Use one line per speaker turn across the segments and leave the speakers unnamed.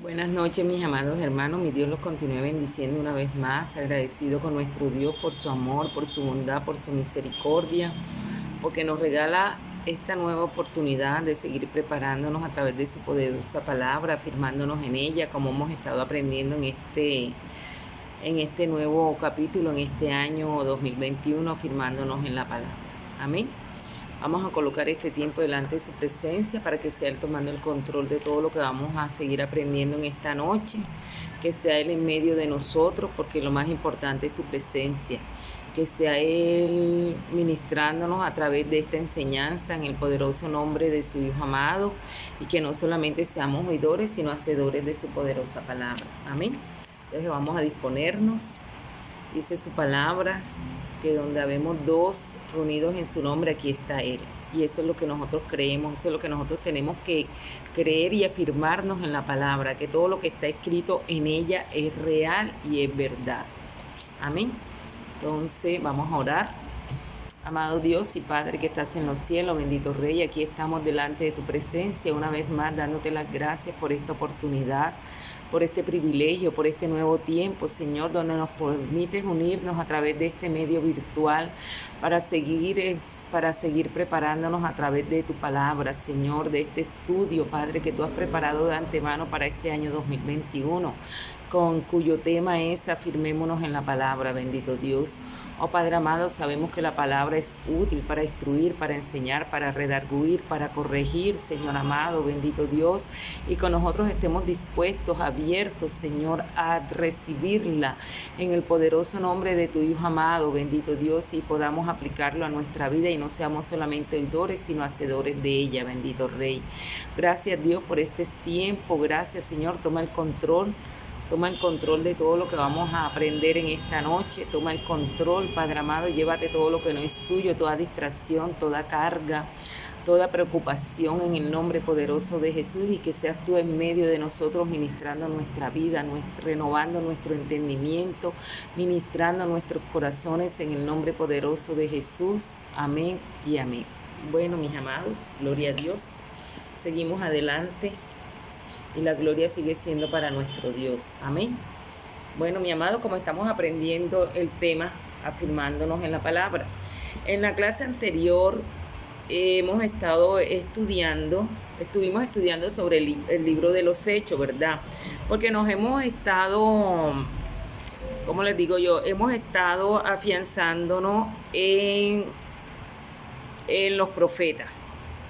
Buenas noches, mis amados hermanos. Mi Dios los continúe bendiciendo una vez más. Agradecido con nuestro Dios por su amor, por su bondad, por su misericordia, porque nos regala esta nueva oportunidad de seguir preparándonos a través de su poderosa palabra, afirmándonos en ella, como hemos estado aprendiendo en este nuevo capítulo, en este año 2021, afirmándonos en la palabra. Amén. Vamos a colocar este tiempo delante de su presencia para que sea Él tomando el control de todo lo que vamos a seguir aprendiendo en esta noche. Que sea Él en medio de nosotros, porque lo más importante es su presencia. Que sea Él ministrándonos a través de esta enseñanza en el poderoso nombre de su Hijo amado. Y que no solamente seamos oidores, sino hacedores de su poderosa palabra. Amén. Entonces vamos a disponernos. Dice su palabra que donde habemos dos reunidos en su nombre, aquí está Él. Y eso es lo que nosotros creemos, eso es lo que nosotros tenemos que creer y afirmarnos en la palabra, que todo lo que está escrito en ella es real y es verdad. Amén. Entonces vamos a orar. Amado Dios y Padre que estás en los cielos, bendito Rey, aquí estamos delante de tu presencia, una vez más dándote las gracias por esta oportunidad, por este privilegio, por este nuevo tiempo, Señor, donde nos permites unirnos a través de este medio virtual para seguir preparándonos a través de tu palabra, Señor, de este estudio, Padre, que tú has preparado de antemano para este año 2021, con cuyo tema es afirmémonos en la palabra, bendito Dios. Oh Padre amado, sabemos que la palabra es útil para instruir, para enseñar, para redarguir, para corregir, Señor amado, bendito Dios, y con nosotros estemos dispuestos, abiertos, Señor, a recibirla en el poderoso nombre de tu Hijo amado, bendito Dios, y podamos aplicarlo a nuestra vida y no seamos solamente oidores, sino hacedores de ella, bendito Rey. Gracias Dios por este tiempo, gracias Señor, toma el control. Toma el control de todo lo que vamos a aprender en esta noche. Toma el control, Padre amado. Llévate todo lo que no es tuyo, toda distracción, toda carga, toda preocupación en el nombre poderoso de Jesús. Y que seas tú en medio de nosotros ministrando nuestra vida, renovando nuestro entendimiento, ministrando nuestros corazones en el nombre poderoso de Jesús. Amén y amén. Bueno, mis amados, gloria a Dios. Seguimos adelante. Y la gloria sigue siendo para nuestro Dios. Amén. Bueno, mi amado, como estamos aprendiendo el tema, afirmándonos en la palabra. En la clase anterior estuvimos estudiando sobre el libro de los Hechos, ¿verdad? Porque nos hemos estado, ¿cómo les digo yo? Hemos estado afianzándonos en los profetas,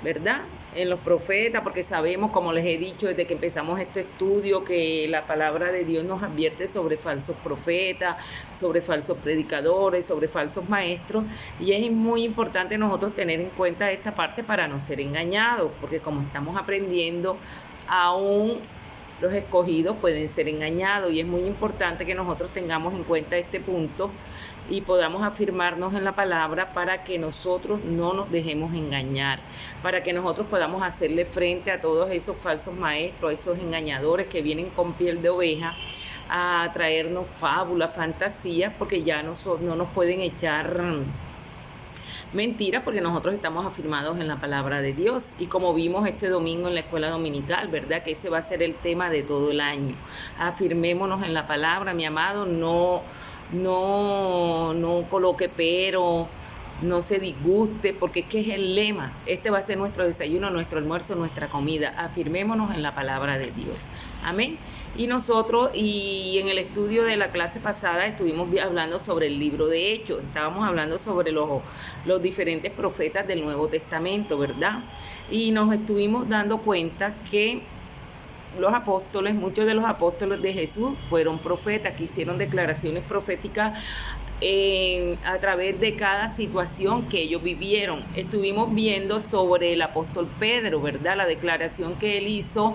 ¿verdad? En los profetas, porque sabemos, como les he dicho desde que empezamos este estudio, que la palabra de Dios nos advierte sobre falsos profetas, sobre falsos predicadores, sobre falsos maestros, y es muy importante nosotros tener en cuenta esta parte para no ser engañados, porque como estamos aprendiendo, aún los escogidos pueden ser engañados, y es muy importante que nosotros tengamos en cuenta este punto y podamos afirmarnos en la palabra para que nosotros no nos dejemos engañar, para que nosotros podamos hacerle frente a todos esos falsos maestros, a esos engañadores que vienen con piel de oveja a traernos fábulas, fantasías, porque ya no nos pueden echar mentiras, porque nosotros estamos afirmados en la palabra de Dios. Y como vimos este domingo en la escuela dominical, ¿verdad? Que ese va a ser el tema de todo el año. Afirmémonos en la palabra, mi amado, no coloque pero, no se disguste, porque es que es el lema. Este va a ser nuestro desayuno, nuestro almuerzo, nuestra comida. Afirmémonos en la palabra de Dios. Amén. Y nosotros, y en el estudio de la clase pasada, estuvimos hablando sobre el libro de Hechos. Estábamos hablando sobre los diferentes profetas del Nuevo Testamento, ¿verdad? Y nos estuvimos dando cuenta que los apóstoles, muchos de los apóstoles de Jesús fueron profetas, que hicieron declaraciones proféticas a través de cada situación que ellos vivieron. Estuvimos viendo sobre el apóstol Pedro, ¿verdad? La declaración que él hizo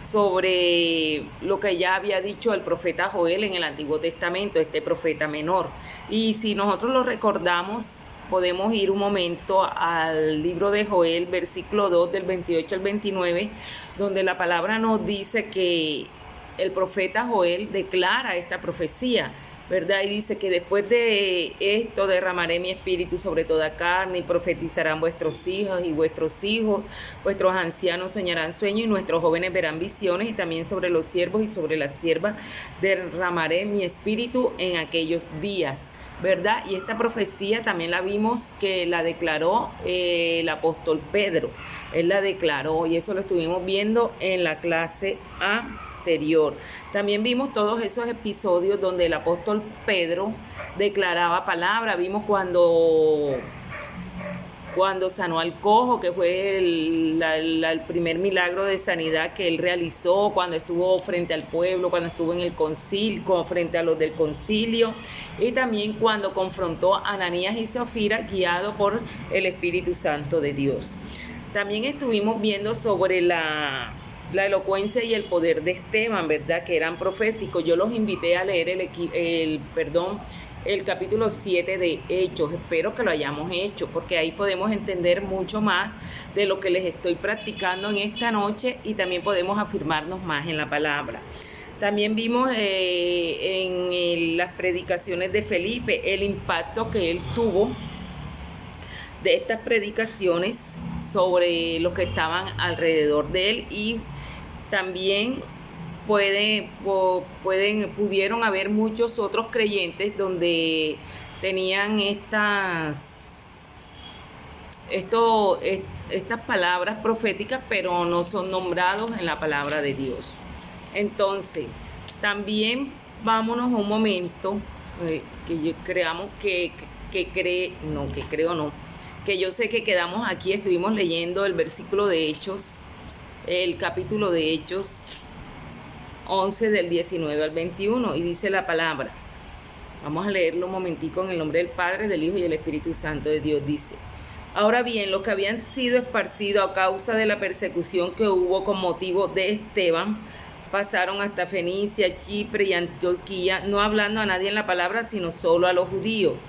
sobre lo que ya había dicho el profeta Joel en el Antiguo Testamento, este profeta menor. Y si nosotros lo recordamos, podemos ir un momento al libro de Joel, versículo 2, del 28 al 29, donde la palabra nos dice que el profeta Joel declara esta profecía. ¿verdad? Y dice que después de esto derramaré mi espíritu sobre toda carne y profetizarán vuestros hijos, vuestros ancianos soñarán sueños y nuestros jóvenes verán visiones, y también sobre los siervos y sobre las siervas derramaré mi espíritu en aquellos días, ¿verdad? Y esta profecía también la vimos que la declaró el apóstol Pedro. Él la declaró y eso lo estuvimos viendo en la clase anterior. También vimos todos esos episodios donde el apóstol Pedro declaraba palabra. Vimos cuando sanó al cojo, que fue el primer milagro de sanidad que él realizó, cuando estuvo frente al pueblo, cuando estuvo en el concilio, frente a los del concilio, y también cuando confrontó a Ananías y Zafira, guiado por el Espíritu Santo de Dios. También estuvimos viendo sobre la elocuencia y el poder de Esteban, ¿verdad? Que eran proféticos. Yo los invité a leer el capítulo 7 de Hechos. Espero que lo hayamos hecho, porque ahí podemos entender mucho más de lo que les estoy practicando en esta noche y también podemos afirmarnos más en la palabra. También vimos en las predicaciones de Felipe el impacto que él tuvo de estas predicaciones sobre los que estaban alrededor de él, y también pudieron haber muchos otros creyentes donde tenían estas palabras proféticas, pero no son nombrados en la palabra de Dios. Entonces, también vámonos un momento, que yo sé que quedamos aquí, estuvimos leyendo el versículo de Hechos, el capítulo de Hechos 11 del 19 al 21, y dice la palabra. Vamos a leerlo un momentico en el nombre del Padre, del Hijo y del Espíritu Santo de Dios. Dice: ahora bien, los que habían sido esparcidos a causa de la persecución que hubo con motivo de Esteban, pasaron hasta Fenicia, Chipre y Antioquía, no hablando a nadie en la palabra, sino solo a los judíos.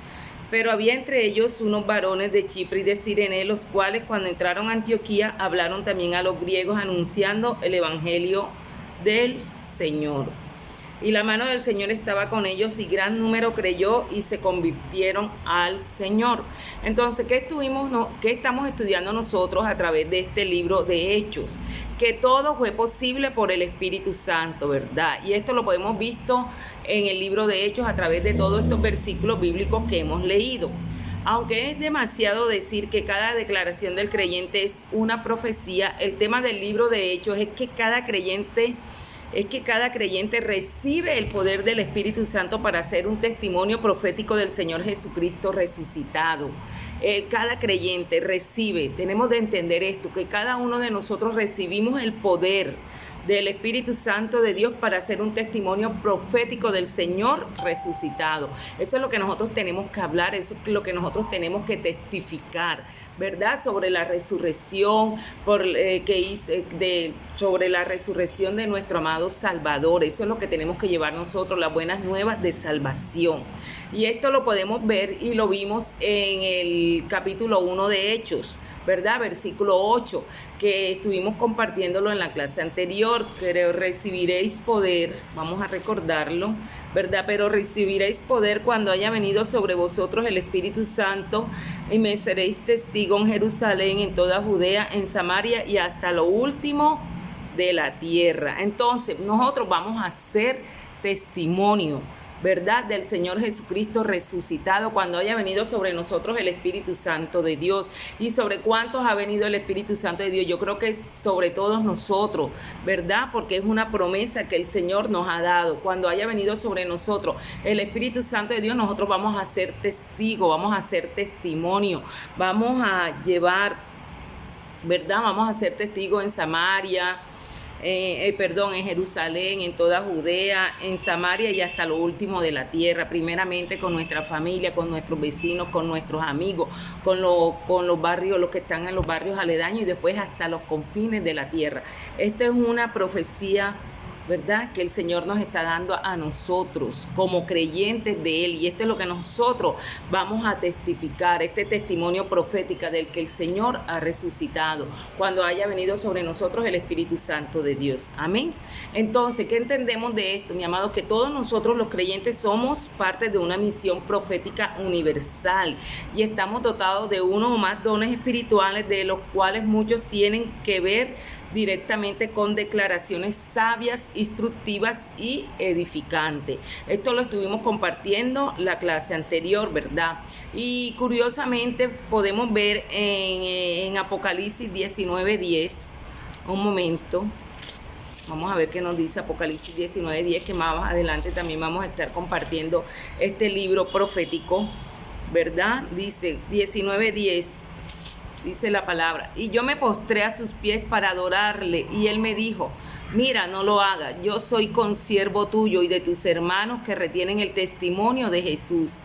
Pero había entre ellos unos varones de Chipre y de Cirene, los cuales cuando entraron a Antioquía hablaron también a los griegos, anunciando el evangelio del Señor. Y la mano del Señor estaba con ellos, y gran número creyó y se convirtieron al Señor. Entonces, ¿qué estamos estudiando nosotros a través de este libro de Hechos? Que todo fue posible por el Espíritu Santo, ¿verdad? Y esto lo podemos visto en el libro de Hechos a través de todos estos versículos bíblicos que hemos leído. Aunque es demasiado decir que cada declaración del creyente es una profecía, el tema del libro de Hechos es que cada creyente recibe el poder del Espíritu Santo para hacer un testimonio profético del Señor Jesucristo resucitado. Cada creyente recibe, tenemos de entender esto, que cada uno de nosotros recibimos el poder del Espíritu Santo de Dios para hacer un testimonio profético del Señor resucitado. Eso es lo que nosotros tenemos que hablar, eso es lo que nosotros tenemos que testificar, ¿verdad? Sobre la resurrección, sobre la resurrección de nuestro amado Salvador. Eso es lo que tenemos que llevar nosotros, las buenas nuevas de salvación. Y esto lo podemos ver y lo vimos en el capítulo 1 de Hechos, ¿verdad? Versículo 8, que estuvimos compartiéndolo en la clase anterior, que recibiréis poder, vamos a recordarlo, ¿verdad? Pero recibiréis poder cuando haya venido sobre vosotros el Espíritu Santo, y me seréis testigo en Jerusalén, en toda Judea, en Samaria y hasta lo último de la tierra. Entonces, nosotros vamos a hacer testimonio, ¿verdad? Del Señor Jesucristo resucitado cuando haya venido sobre nosotros el Espíritu Santo de Dios. ¿Y sobre cuántos ha venido el Espíritu Santo de Dios? Yo creo que es sobre todos nosotros, ¿verdad? Porque es una promesa que el Señor nos ha dado. Cuando haya venido sobre nosotros el Espíritu Santo de Dios, nosotros vamos a ser testigos, vamos a hacer testimonio, vamos a llevar, ¿verdad? Vamos a ser testigos en Samaria, en Jerusalén, en toda Judea, en Samaria y hasta lo último de la tierra, primeramente con nuestra familia, con nuestros vecinos, con nuestros amigos, con los barrios, los que están en los barrios aledaños, y después hasta los confines de la tierra. Esta es una profecía ¿verdad? Que el Señor nos está dando a nosotros como creyentes de Él. Y esto es lo que nosotros vamos a testificar, este testimonio profético del que el Señor ha resucitado cuando haya venido sobre nosotros el Espíritu Santo de Dios. Amén. Entonces, ¿qué entendemos de esto, mi amado? Que todos nosotros los creyentes somos parte de una misión profética universal y estamos dotados de uno o más dones espirituales, de los cuales muchos tienen que ver directamente con declaraciones sabias, instructivas y edificantes. Esto lo estuvimos compartiendo la clase anterior, ¿verdad? Y curiosamente podemos ver en Apocalipsis 19:10, un momento, vamos a ver qué nos dice Apocalipsis 19:10, que más adelante también vamos a estar compartiendo este libro profético, ¿verdad? Dice 19:10. Dice la palabra, y yo me postré a sus pies para adorarle, y él me dijo, mira, no lo hagas, yo soy consiervo tuyo y de tus hermanos que retienen el testimonio de Jesús.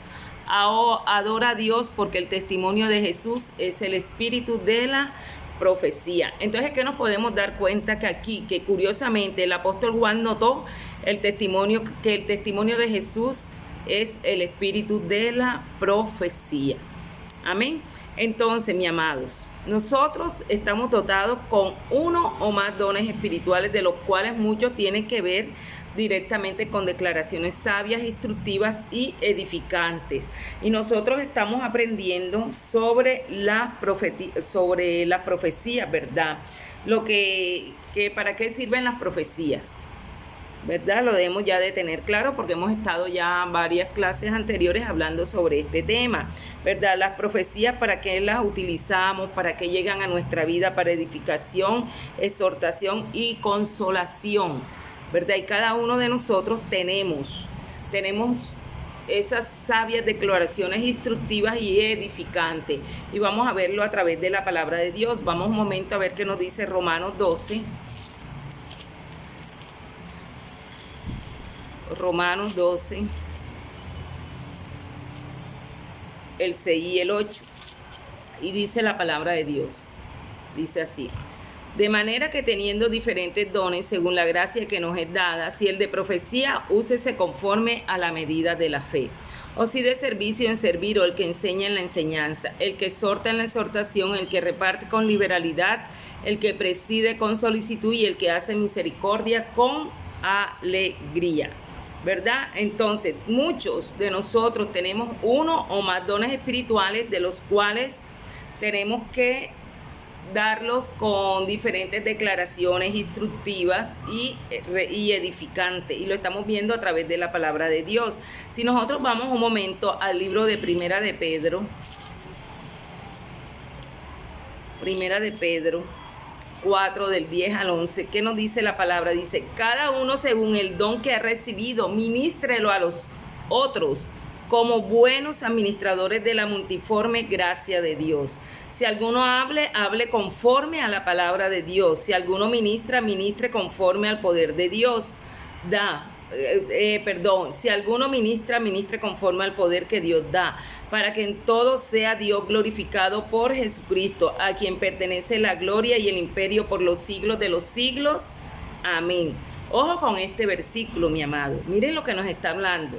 Adora a Dios, porque el testimonio de Jesús es el espíritu de la profecía. Entonces, ¿qué nos podemos dar cuenta? Que aquí, que curiosamente el apóstol Juan notó que el testimonio de Jesús es el espíritu de la profecía. Amén. Entonces, mis amados, nosotros estamos dotados con uno o más dones espirituales, de los cuales muchos tienen que ver directamente con declaraciones sabias, instructivas y edificantes. Y nosotros estamos aprendiendo sobre las profecías, ¿verdad? ¿Para qué sirven las profecías? ¿Verdad? Lo debemos ya de tener claro, porque hemos estado ya varias clases anteriores hablando sobre este tema, ¿verdad? Las profecías, ¿para qué las utilizamos? ¿Para qué llegan a nuestra vida? Para edificación, exhortación y consolación, ¿verdad? Y cada uno de nosotros tenemos esas sabias declaraciones instructivas y edificantes, y vamos a verlo a través de la palabra de Dios. Vamos un momento a ver qué nos dice Romanos 12. Romanos 12, el 6 y el 8, y dice la palabra de Dios, dice así: de manera que teniendo diferentes dones según la gracia que nos es dada, si el de profecía, úsese conforme a la medida de la fe, o si de servicio, en servir, o el que enseña en la enseñanza, el que exhorta en la exhortación, el que reparte con liberalidad, el que preside con solicitud y el que hace misericordia con alegría. ¿Verdad? Entonces, muchos de nosotros tenemos uno o más dones espirituales, de los cuales tenemos que darlos con diferentes declaraciones instructivas y edificantes, y lo estamos viendo a través de la palabra de Dios. Si nosotros vamos un momento al libro de Primera de Pedro 4, del 10 al 11, ¿qué nos dice la palabra? Dice, cada uno según el don que ha recibido, ministrelo a los otros como buenos administradores de la multiforme gracia de Dios. Si alguno hable conforme a la palabra de Dios. Si alguno ministre conforme al poder de Dios. Si alguno ministre conforme al poder que Dios da, para que en todo sea Dios glorificado por Jesucristo, a quien pertenece la gloria y el imperio por los siglos de los siglos. Amén. Ojo con este versículo, mi amado. Miren lo que nos está hablando.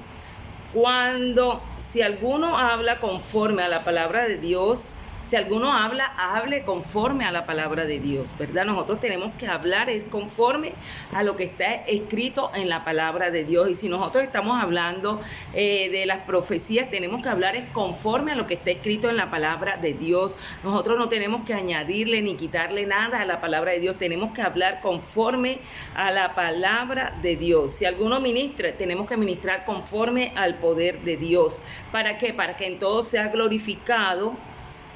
Si alguno habla conforme a la palabra de Dios, si alguno hable conforme a la palabra de Dios, ¿verdad? Nosotros tenemos que hablar conforme a lo que está escrito en la palabra de Dios. Y si nosotros estamos hablando de las profecías, tenemos que hablar conforme a lo que está escrito en la palabra de Dios. Nosotros no tenemos que añadirle ni quitarle nada a la palabra de Dios. Tenemos que hablar conforme a la palabra de Dios. Si alguno ministra, tenemos que ministrar conforme al poder de Dios. ¿Para qué? Para que en todo sea glorificado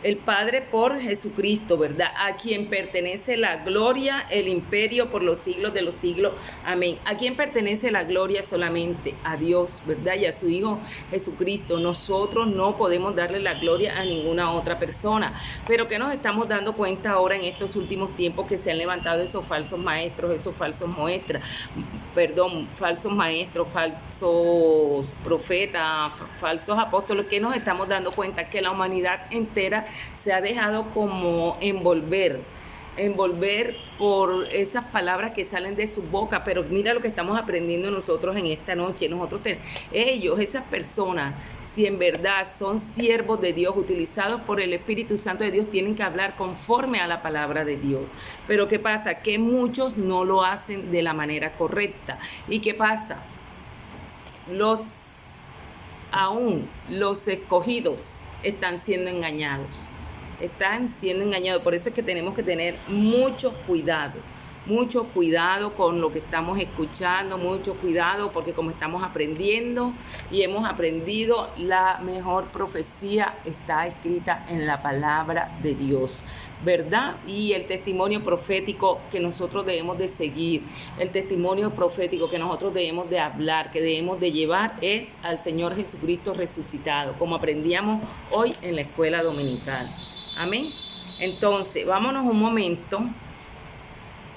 el Padre por Jesucristo, ¿verdad? A quien pertenece la gloria, el imperio por los siglos de los siglos. Amén. ¿A quién pertenece la gloria? Solamente a Dios, ¿verdad? Y a su Hijo Jesucristo. Nosotros no podemos darle la gloria a ninguna otra persona. Pero ¿qué nos estamos dando cuenta ahora en estos últimos tiempos? Que se han levantado esos falsos maestros, falsos maestros, falsos profetas, falsos apóstoles. ¿Qué nos estamos dando cuenta? Que la humanidad entera se ha dejado como envolver envolver por esas palabras que salen de su boca. Pero mira lo que estamos aprendiendo nosotros en esta noche. Ellos, esas personas, si en verdad son siervos de Dios, utilizados por el Espíritu Santo de Dios, tienen que hablar conforme a la palabra de Dios. Pero ¿qué pasa? Que muchos no lo hacen de la manera correcta. ¿Y qué pasa? Aún los escogidos están siendo engañados. Por eso es que tenemos que tener mucho cuidado con lo que estamos escuchando, mucho cuidado, porque como estamos aprendiendo y hemos aprendido, la mejor profecía está escrita en la palabra de Dios, ¿verdad? Y el testimonio profético que nosotros debemos de seguir, el testimonio profético que nosotros debemos de hablar, que debemos de llevar, es al Señor Jesucristo resucitado, como aprendíamos hoy en la escuela dominical. Amén. Entonces, vámonos un momento.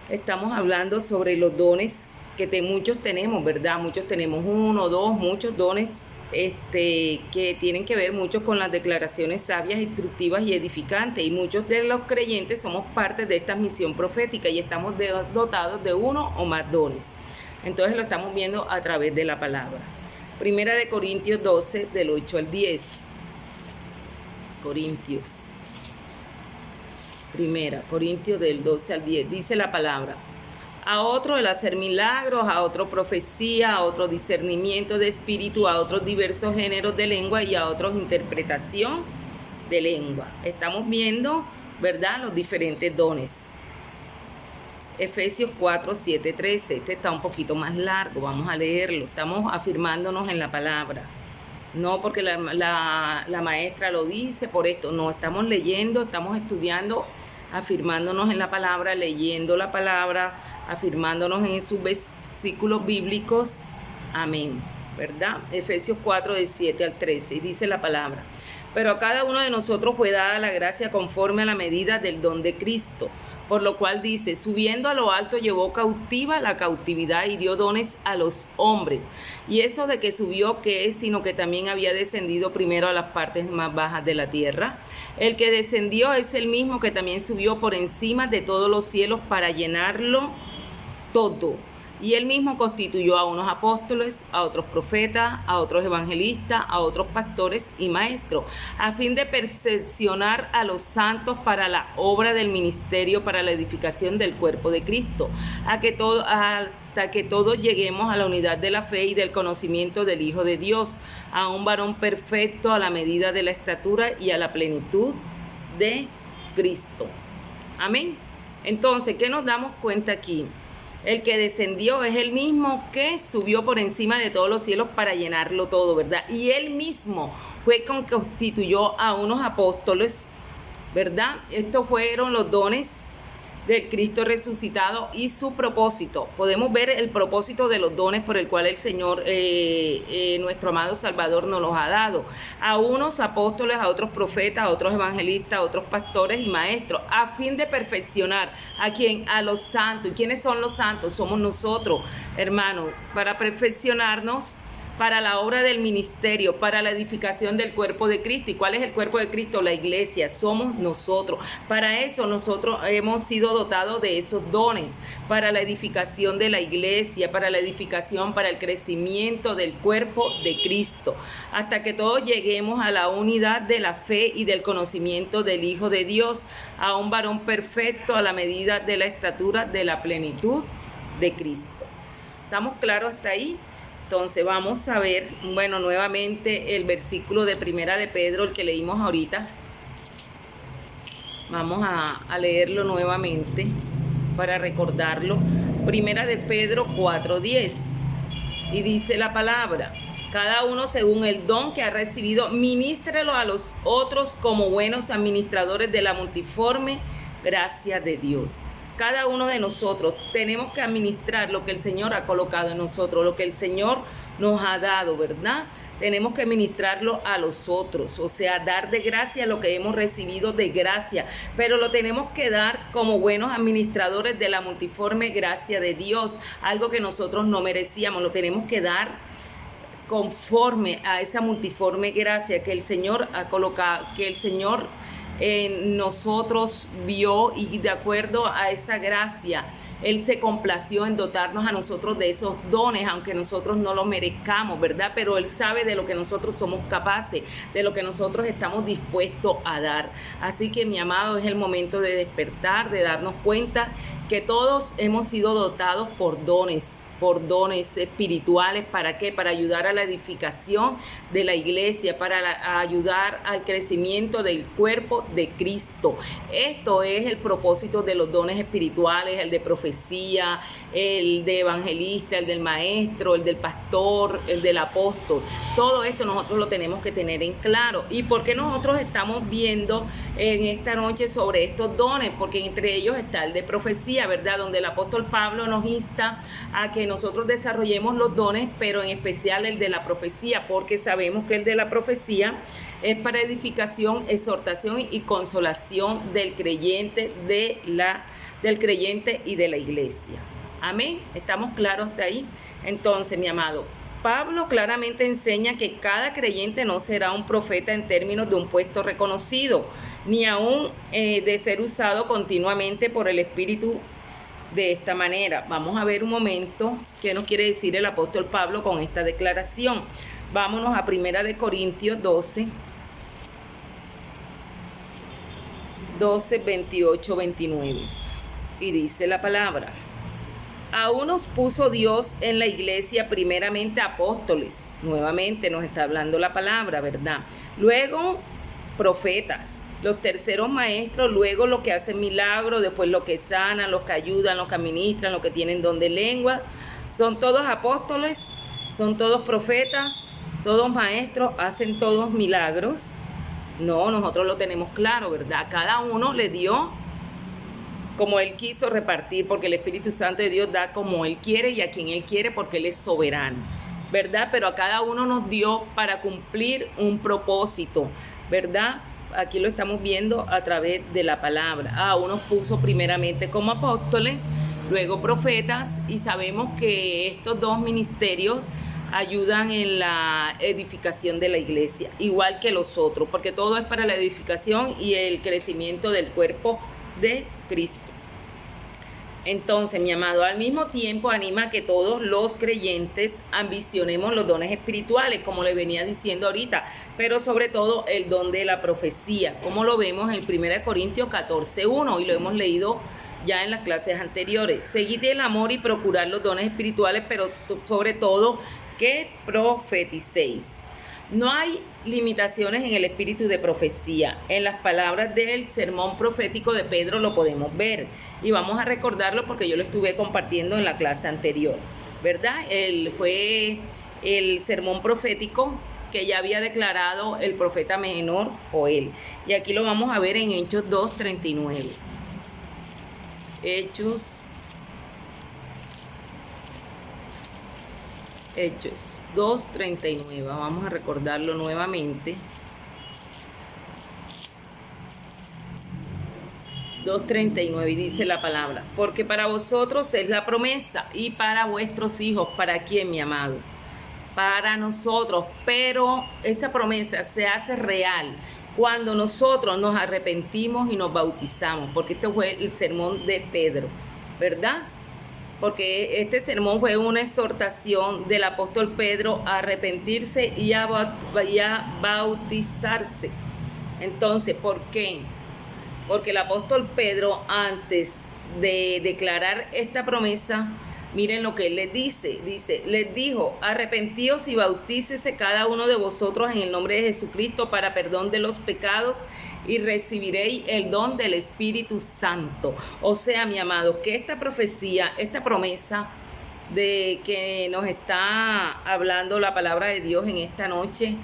Estamos hablando sobre los dones que muchos tenemos, ¿verdad? Muchos tenemos uno, dos, muchos dones que tienen que ver mucho con las declaraciones sabias, instructivas y edificantes. Y muchos de los creyentes somos parte de esta misión profética y estamos dotados de uno o más dones. Entonces lo estamos viendo a través de la palabra. Primera de Corintios 12, del 8 al 10. Primera Corintios del 12 al 10, dice la palabra: a otro el hacer milagros, a otro profecía, a otro discernimiento de espíritu, a otros diversos géneros de lengua y a otros interpretación de lengua. Estamos viendo, ¿verdad?, los diferentes dones. Efesios 4, 7, 13, este está un poquito más largo, vamos a leerlo. Estamos afirmándonos en la palabra. No porque la maestra lo dice, por esto, no, estamos leyendo, estamos estudiando, afirmándonos en la palabra, leyendo la palabra, afirmándonos en sus versículos bíblicos. Amén, ¿verdad? Efesios 4, del 7 al 13, dice la palabra: pero a cada uno de nosotros fue dada la gracia conforme a la medida del don de Cristo. Por lo cual dice: subiendo a lo alto llevó cautiva la cautividad y dio dones a los hombres. Y eso de que subió, ¿qué es? Sino que también había descendido primero a las partes más bajas de la tierra. El que descendió es el mismo que también subió por encima de todos los cielos para llenarlo todo. Y él mismo constituyó a unos apóstoles, a otros profetas, a otros evangelistas, a otros pastores y maestros, a fin de perfeccionar a los santos para la obra del ministerio, para la edificación del cuerpo de Cristo, hasta que todos lleguemos a la unidad de la fe y del conocimiento del Hijo de Dios, a un varón perfecto a la medida de la estatura y a la plenitud de Cristo. Amén. Entonces, ¿qué nos damos cuenta aquí? El que descendió es el mismo que subió por encima de todos los cielos para llenarlo todo, ¿verdad? Y él mismo fue quien constituyó a unos apóstoles, ¿verdad? Estos fueron los dones del Cristo resucitado y su propósito. Podemos ver el propósito de los dones por el cual el Señor, nuestro amado Salvador, nos los ha dado. A unos apóstoles, a otros profetas, a otros evangelistas, a otros pastores y maestros, a fin de perfeccionar a quien, a los santos. ¿Y quiénes son los santos? Somos nosotros, hermanos, para perfeccionarnos para la obra del ministerio, para la edificación del cuerpo de Cristo. ¿Y cuál es el cuerpo de Cristo? La iglesia, somos nosotros. Para eso nosotros hemos sido dotados de esos dones, para la edificación de la iglesia, para la edificación, para el crecimiento del cuerpo de Cristo, hasta que todos lleguemos a la unidad de la fe y del conocimiento del Hijo de Dios, a un varón perfecto a la medida de la estatura de la plenitud de Cristo. ¿Estamos claros hasta ahí? Entonces vamos a ver, nuevamente el versículo de Primera de Pedro, el que leímos ahorita. Vamos a leerlo nuevamente para recordarlo. Primera de Pedro 4:10. Y dice la palabra: cada uno según el don que ha recibido, ministrelo a los otros como buenos administradores de la multiforme gracia de Dios. Cada uno de nosotros tenemos que administrar lo que el Señor ha colocado en nosotros, lo que el Señor nos ha dado, ¿verdad? Tenemos que ministrarlo a los otros, o sea, dar de gracia lo que hemos recibido de gracia, pero lo tenemos que dar como buenos administradores de la multiforme gracia de Dios, algo que nosotros no merecíamos, lo tenemos que dar conforme a esa multiforme gracia que el Señor ha colocado, que el Señor en nosotros vio, y de acuerdo a esa gracia, Él se complació en dotarnos a nosotros de esos dones, aunque nosotros no lo merezcamos, ¿verdad? Pero Él sabe de lo que nosotros somos capaces, de lo que nosotros estamos dispuestos a dar. Así que, mi amado, es el momento de despertar, de darnos cuenta que todos hemos sido dotados por dones espirituales. ¿Para qué? Para ayudar a la edificación de la iglesia, para ayudar al crecimiento del cuerpo de Cristo. Esto es el propósito de los dones espirituales, el de profecía, el de evangelista, el del maestro, el del pastor, el del apóstol. Todo esto nosotros lo tenemos que tener en claro. ¿Y por qué nosotros estamos viendo en esta noche sobre estos dones? Porque entre ellos está el de profecía, ¿verdad? Donde el apóstol Pablo nos insta a que nosotros desarrollemos los dones, pero en especial el de la profecía, porque sabemos que el de la profecía es para edificación, exhortación y consolación del creyente, del creyente y de la iglesia. Amén. ¿Estamos claros de ahí? Entonces, mi amado, Pablo claramente enseña que cada creyente no será un profeta en términos de un puesto reconocido, ni aún de ser usado continuamente por el Espíritu de esta manera. Vamos a ver un momento qué nos quiere decir el apóstol Pablo con esta declaración. Vámonos a 1 Corintios 12, 28, 29. Y dice la palabra: a unos puso Dios en la iglesia primeramente apóstoles. Nuevamente nos está hablando la palabra, ¿verdad? Luego profetas. Los terceros maestros, luego los que hacen milagros, después los que sanan, los que ayudan, los que administran, los que tienen don de lengua. Son todos apóstoles, son todos profetas, todos maestros, hacen todos milagros. No, nosotros lo tenemos claro, ¿verdad? Cada uno le dio como Él quiso repartir, porque el Espíritu Santo de Dios da como Él quiere y a quien Él quiere, porque Él es soberano, ¿verdad? Pero a cada uno nos dio para cumplir un propósito, ¿verdad? Aquí lo estamos viendo a través de la palabra. A unos puso primeramente como apóstoles, luego profetas, y sabemos que estos dos ministerios ayudan en la edificación de la iglesia, igual que los otros, porque todo es para la edificación y el crecimiento del cuerpo de Cristo. Entonces, mi amado, al mismo tiempo anima a que todos los creyentes ambicionemos los dones espirituales, como le venía diciendo ahorita, pero sobre todo el don de la profecía, como lo vemos en 1 Corintios 14:1, y lo hemos leído ya en las clases anteriores. Seguid el amor y procurad los dones espirituales, pero sobre todo que profeticéis. No hay limitaciones en el espíritu de profecía. En las palabras del sermón profético de Pedro lo podemos ver. Y vamos a recordarlo porque yo lo estuve compartiendo en la clase anterior, ¿verdad? Fue el sermón profético que ya había declarado el profeta menor Joel. Y aquí lo vamos a ver en Hechos 2:39. Hechos 2:39, vamos a recordarlo nuevamente. 2:39, y dice la palabra: porque para vosotros es la promesa, y para vuestros hijos. ¿Para quién, mi amados? Para nosotros, pero esa promesa se hace real cuando nosotros nos arrepentimos y nos bautizamos, porque este fue el sermón de Pedro, ¿verdad? Porque este sermón fue una exhortación del apóstol Pedro a arrepentirse y a bautizarse. Entonces, ¿por qué? Porque el apóstol Pedro, antes de declarar esta promesa, miren lo que él les dice. Les dijo: arrepentíos y bautícese cada uno de vosotros en el nombre de Jesucristo para perdón de los pecados, y recibiréis el don del Espíritu Santo. O sea, mi amado, que esta profecía, esta promesa de que nos está hablando la palabra de Dios en esta noche,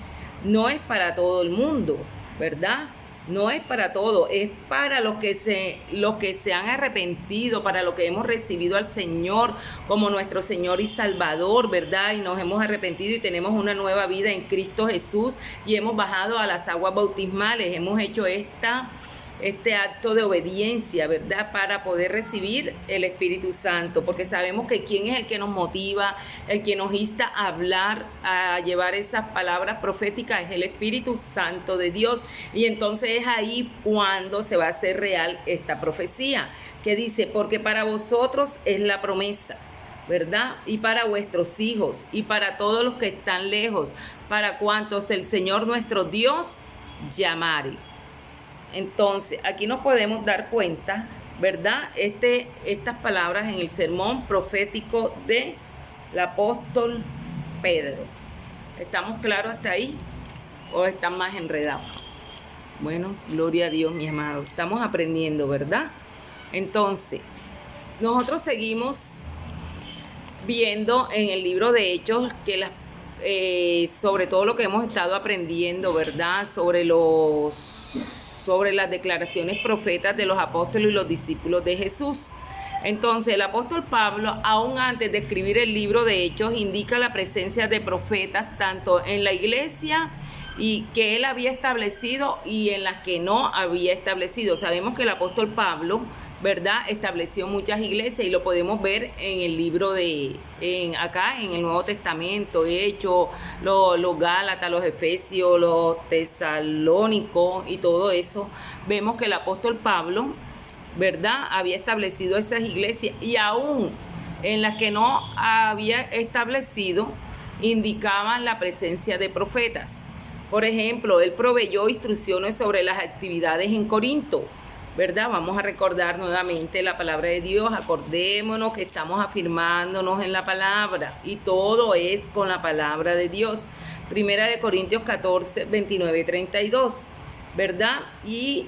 no es para todo el mundo, ¿verdad? No es para todo, es para los que se han arrepentido, para los que hemos recibido al Señor como nuestro Señor y Salvador, ¿verdad? Y nos hemos arrepentido y tenemos una nueva vida en Cristo Jesús y hemos bajado a las aguas bautismales, hemos hecho esta este acto de obediencia, ¿verdad? Para poder recibir el Espíritu Santo, porque sabemos que quién es el que nos motiva, el que nos insta a hablar, a llevar esas palabras proféticas, es el Espíritu Santo de Dios. Y entonces es ahí cuando se va a hacer real esta profecía, que dice, porque para vosotros es la promesa, ¿verdad? Y para vuestros hijos y para todos los que están lejos, para cuantos el Señor nuestro Dios llamare. Entonces, aquí nos podemos dar cuenta, ¿verdad? Estas palabras en el sermón profético del apóstol Pedro. ¿Estamos claros hasta ahí? ¿O están más enredados? Bueno, gloria a Dios, mis amados. Estamos aprendiendo, ¿verdad? Entonces, nosotros seguimos viendo en el libro de Hechos que sobre todo lo que hemos estado aprendiendo, ¿verdad? Sobre las declaraciones profetas de los apóstoles y los discípulos de Jesús. Entonces, el apóstol Pablo, aún antes de escribir el libro de Hechos, indica la presencia de profetas tanto en la iglesia y que él había establecido y en las que no había establecido. Sabemos que el apóstol Pablo, ¿verdad?, estableció muchas iglesias y lo podemos ver en el libro acá en el Nuevo Testamento, Hechos, los Gálatas, los Efesios, los Tesalónicos y todo eso. Vemos que el apóstol Pablo, ¿verdad?, había establecido esas iglesias y aún en las que no había establecido indicaban la presencia de profetas. Por ejemplo, él proveyó instrucciones sobre las actividades en Corinto, ¿verdad? Vamos a recordar nuevamente la palabra de Dios, acordémonos que estamos afirmándonos en la palabra y todo es con la palabra de Dios. Primera de Corintios 14, 29 y 32, ¿verdad? Y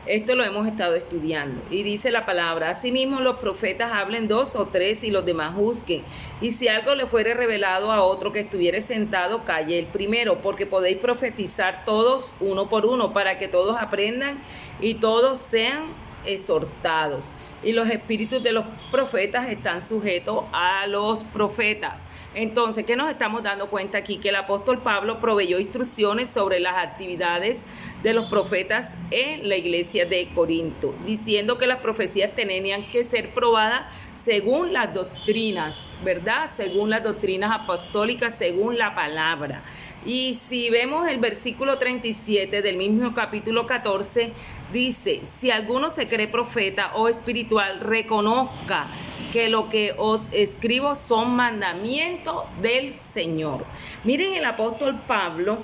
esto lo hemos estado estudiando. Y dice la palabra, asimismo los profetas hablen 2 o 3 y los demás juzguen. Y si algo le fuere revelado a otro que estuviere sentado, calle el primero, porque podéis profetizar todos uno por uno, para que todos aprendan y todos sean exhortados. Y los espíritus de los profetas están sujetos a los profetas. Entonces, ¿qué nos estamos dando cuenta aquí? Que el apóstol Pablo proveyó instrucciones sobre las actividades de los profetas en la iglesia de Corinto, diciendo que las profecías tenían que ser probadas según las doctrinas, ¿verdad? Según las doctrinas apostólicas, según la palabra. Y si vemos el versículo 37 del mismo capítulo 14, dice, si alguno se cree profeta o espiritual, reconozca que lo que os escribo son mandamientos del Señor. Miren el apóstol Pablo,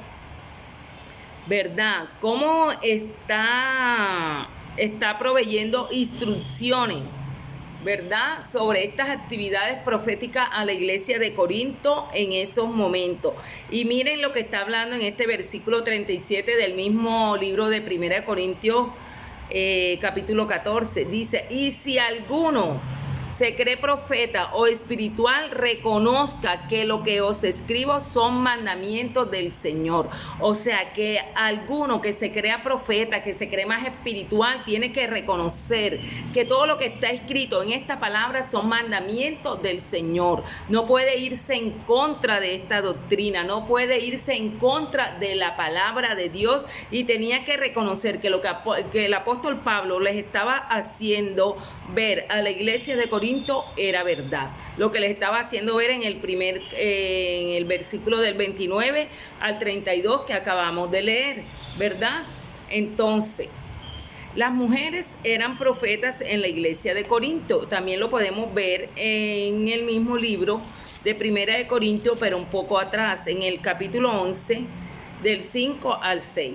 ¿verdad?, cómo está proveyendo instrucciones, ¿verdad?, sobre estas actividades proféticas a la iglesia de Corinto en esos momentos. Y miren lo que está hablando en este versículo 37 del mismo libro de Primera de Corintios, capítulo 14. Dice, y si alguno se cree profeta o espiritual, reconozca que lo que os escribo son mandamientos del Señor. O sea, que alguno que se crea profeta, que se cree más espiritual, tiene que reconocer que todo lo que está escrito en esta palabra son mandamientos del Señor. No puede irse en contra de esta doctrina, no puede irse en contra de la palabra de Dios, y tenía que reconocer que lo que el apóstol Pablo les estaba haciendo ver a la iglesia de Corinto era verdad. Lo que les estaba haciendo ver en el versículo del 29 al 32 que acabamos de leer, ¿verdad? Entonces, las mujeres eran profetas en la iglesia de Corinto. También lo podemos ver en el mismo libro de Primera de Corintios, pero un poco atrás, en el capítulo 11, del 5 al 6,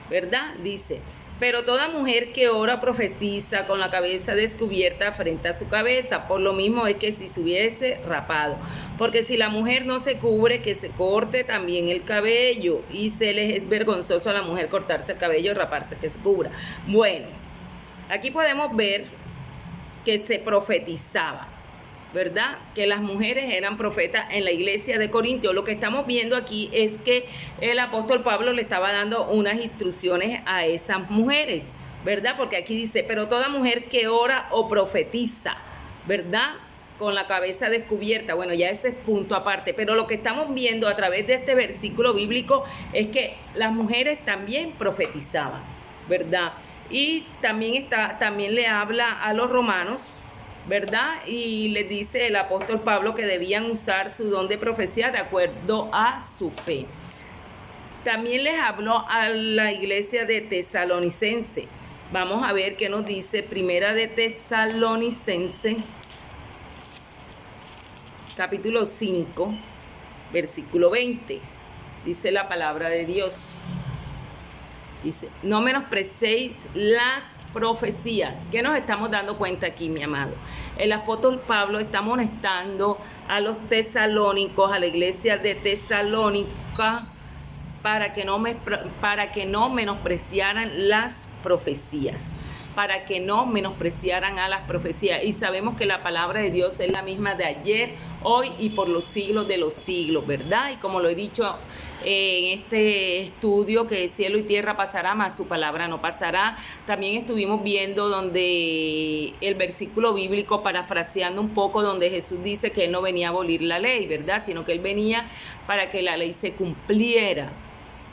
¿verdad? Dice, pero toda mujer que ora profetiza con la cabeza descubierta frente a su cabeza, por lo mismo es que si se hubiese rapado. Porque si la mujer no se cubre, que se corte también el cabello, y se les es vergonzoso a la mujer cortarse el cabello, raparse, que se cubra. Bueno, aquí podemos ver que se profetizaba, ¿verdad?, que las mujeres eran profetas en la iglesia de Corinto. Lo que estamos viendo aquí es que el apóstol Pablo le estaba dando unas instrucciones a esas mujeres, ¿verdad? Porque aquí dice, pero toda mujer que ora o profetiza, ¿verdad?, con la cabeza descubierta. Bueno, ya ese es punto aparte, pero lo que estamos viendo a través de este versículo bíblico es que las mujeres también profetizaban, ¿verdad? Y también le habla a los romanos, ¿verdad? Y les dice el apóstol Pablo que debían usar su don de profecía de acuerdo a su fe. También les habló a la iglesia de Tesalonicense. Vamos a ver qué nos dice Primera de Tesalonicense, capítulo 5, versículo 20. Dice la palabra de Dios. Dice, no menospreciéis las profecías. ¿Qué nos estamos dando cuenta aquí, mi amado? El apóstol Pablo está amonestando a los tesalónicos, a la iglesia de Tesalónica, para que no menospreciaran las profecías. Para que no menospreciaran a las profecías. Y sabemos que la palabra de Dios es la misma de ayer, hoy y por los siglos de los siglos, ¿verdad? Y como lo he dicho en este estudio, que cielo y tierra pasará, mas su palabra no pasará. También estuvimos viendo donde el versículo bíblico, parafraseando un poco, donde Jesús dice que Él no venía a abolir la ley, ¿verdad? Sino que Él venía para que la ley se cumpliera.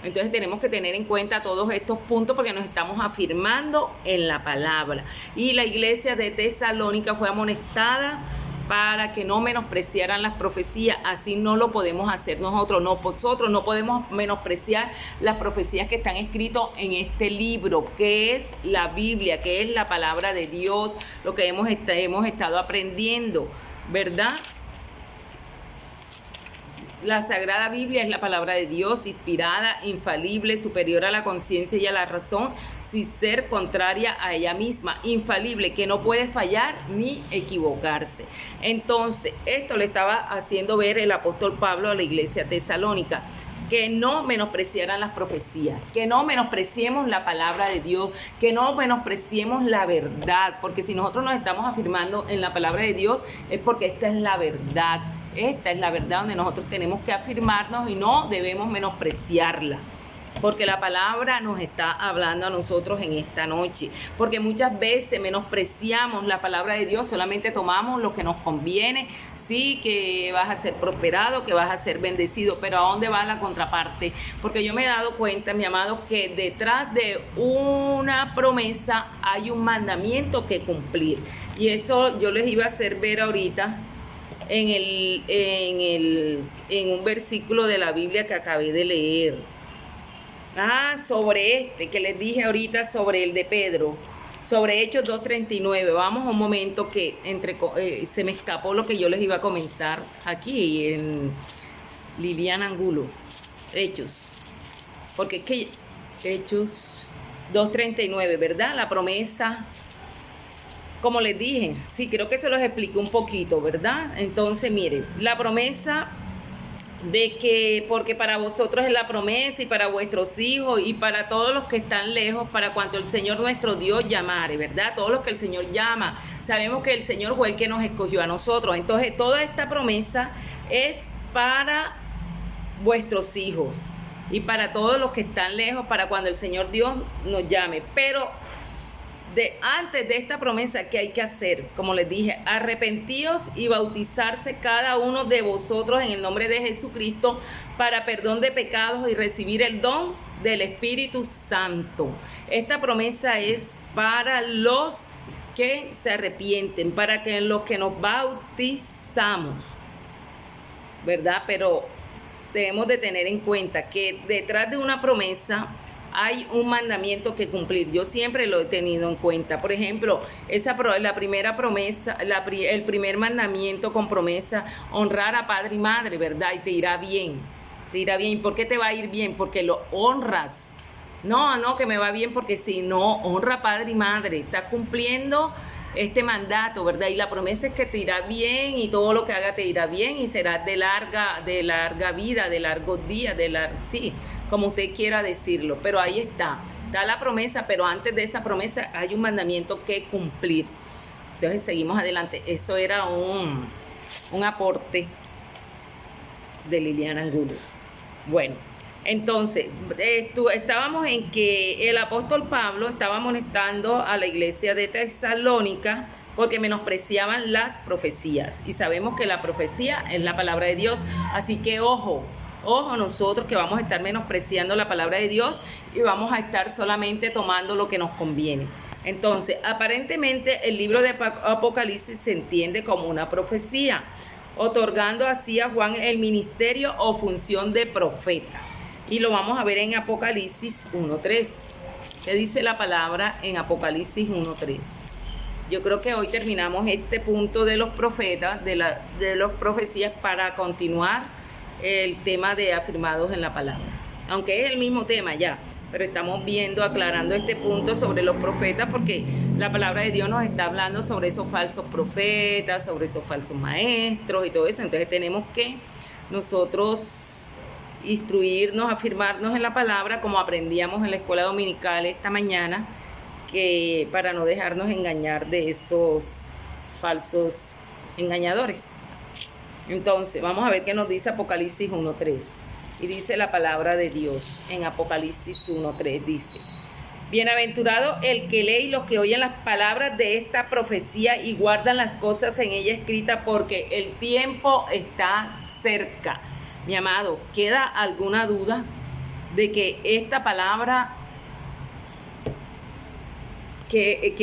Entonces tenemos que tener en cuenta todos estos puntos porque nos estamos afirmando en la palabra. Y la iglesia de Tesalónica fue amonestada para que no menospreciaran las profecías. Así no lo podemos hacer nosotros. Nosotros no podemos menospreciar las profecías que están escritas en este libro, que es la Biblia, que es la palabra de Dios, lo que hemos estado aprendiendo, ¿verdad? La Sagrada Biblia es la palabra de Dios, inspirada, infalible, superior a la conciencia y a la razón, sin ser contraria a ella misma, infalible, que no puede fallar ni equivocarse. Entonces, esto le estaba haciendo ver el apóstol Pablo a la iglesia tesalónica, que no menospreciaran las profecías, que no menospreciemos la palabra de Dios, que no menospreciemos la verdad, porque si nosotros nos estamos afirmando en la palabra de Dios es porque esta es la verdad. Esta es la verdad donde nosotros tenemos que afirmarnos y no debemos menospreciarla, porque la palabra nos está hablando a nosotros en esta noche, porque muchas veces menospreciamos la palabra de Dios, solamente tomamos lo que nos conviene. Sí, que vas a ser prosperado, que vas a ser bendecido, pero ¿a dónde va la contraparte? Porque yo me he dado cuenta, mi amado, que detrás de una promesa hay un mandamiento que cumplir, y eso yo les iba a hacer ver ahorita en un versículo de la Biblia que acabé de leer. Sobre que les dije ahorita, sobre el de Pedro, sobre Hechos 2:39. Vamos un momento que se me escapó lo que yo les iba a comentar aquí en Liliana Angulo. Hechos, porque es que Hechos 2:39, ¿verdad? La promesa, como les dije, sí, creo que se los expliqué un poquito, ¿verdad? Entonces, miren, la promesa de que, porque para vosotros es la promesa y para vuestros hijos y para todos los que están lejos, para cuanto el Señor nuestro Dios llamare, ¿verdad? Todos los que el Señor llama. Sabemos que el Señor fue el que nos escogió a nosotros. Entonces, toda esta promesa es para vuestros hijos y para todos los que están lejos, para cuando el Señor Dios nos llame. Pero antes de esta promesa, ¿qué hay que hacer? Como les dije, arrepentíos y bautizarse cada uno de vosotros en el nombre de Jesucristo para perdón de pecados y recibir el don del Espíritu Santo. Esta promesa es para los que se arrepienten, para que los que nos bautizamos, ¿verdad? Pero debemos de tener en cuenta que detrás de una promesa hay un mandamiento que cumplir. Yo siempre lo he tenido en cuenta. Por ejemplo, la primera promesa, el primer mandamiento con promesa, honrar a padre y madre, ¿verdad? Y te irá bien. Te irá bien. ¿Por qué te va a ir bien? Porque lo honras. No, que me va bien porque si no, honra a padre y madre. Estás cumpliendo este mandato, ¿verdad? Y la promesa es que te irá bien y todo lo que haga te irá bien y serás de larga vida, de largos días, sí, como usted quiera decirlo. Pero ahí está la promesa, pero antes de esa promesa hay un mandamiento que cumplir. Entonces seguimos adelante. Eso era un aporte de Liliana Angulo. Bueno, entonces estábamos en que el apóstol Pablo estaba amonestando a la iglesia de Tesalónica porque menospreciaban las profecías, y sabemos que la profecía es la palabra de Dios. Así que ojo, Ojo, nosotros que vamos a estar menospreciando la palabra de Dios y vamos a estar solamente tomando lo que nos conviene. Entonces, aparentemente el libro de Apocalipsis se entiende como una profecía, otorgando así a Juan el ministerio o función de profeta. Y lo vamos a ver en Apocalipsis 1:3. ¿Qué dice la palabra en Apocalipsis 1:3? Yo creo que hoy terminamos este punto de los profetas, de las profecías, para continuar el tema de afirmados en la palabra. Aunque es el mismo tema ya, pero estamos viendo, aclarando este punto sobre los profetas, porque la palabra de Dios nos está hablando sobre esos falsos profetas, sobre esos falsos maestros y todo eso. Entonces tenemos que nosotros instruirnos, afirmarnos en la palabra, como aprendíamos en la escuela dominical esta mañana, que para no dejarnos engañar de esos falsos engañadores. Entonces, vamos a ver qué nos dice Apocalipsis 1:3. Y dice la palabra de Dios en Apocalipsis 1:3, dice: Bienaventurado el que lee y los que oyen las palabras de esta profecía y guardan las cosas en ella escritas, porque el tiempo está cerca. Mi amado, ¿queda alguna duda de que esta palabra, que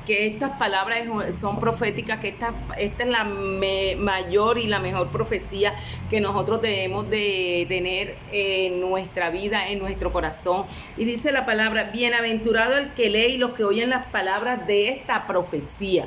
estas palabras son proféticas, que esta es la mayor y la mejor profecía que nosotros debemos de tener en nuestra vida, en nuestro corazón? Y dice la palabra: bienaventurado el que lee y los que oyen las palabras de esta profecía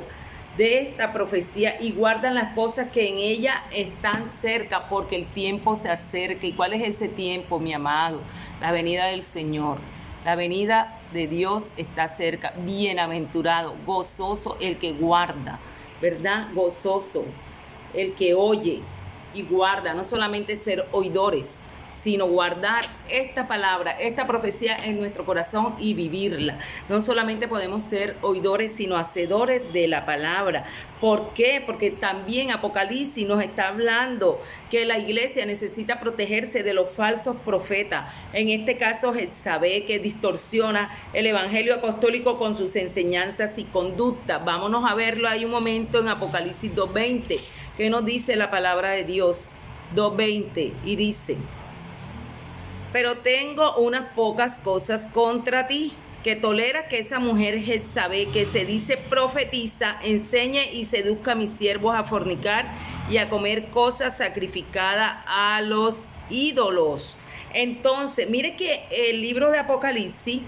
y guardan las cosas que en ella están cerca, porque el tiempo se acerca. ¿Y cuál es ese tiempo, mi amado? La venida del Señor. La venida de Dios está cerca. Bienaventurado, gozoso el que guarda, ¿verdad? Gozoso el que oye y guarda, no solamente ser oidores, sino guardar esta palabra, esta profecía en nuestro corazón y vivirla. No solamente podemos ser oidores, sino hacedores de la palabra. ¿Por qué? Porque también Apocalipsis nos está hablando que la iglesia necesita protegerse de los falsos profetas. En este caso, Jezabel, que distorsiona el evangelio apostólico con sus enseñanzas y conducta. Vámonos a verlo. Hay un momento en Apocalipsis 2:20 que nos dice la palabra de Dios. 2:20, y dice: pero tengo unas pocas cosas contra ti, que tolera que esa mujer Jezabel, que se dice profetiza, enseñe y seduzca a mis siervos a fornicar y a comer cosas sacrificadas a los ídolos. Entonces, miren que el libro de Apocalipsis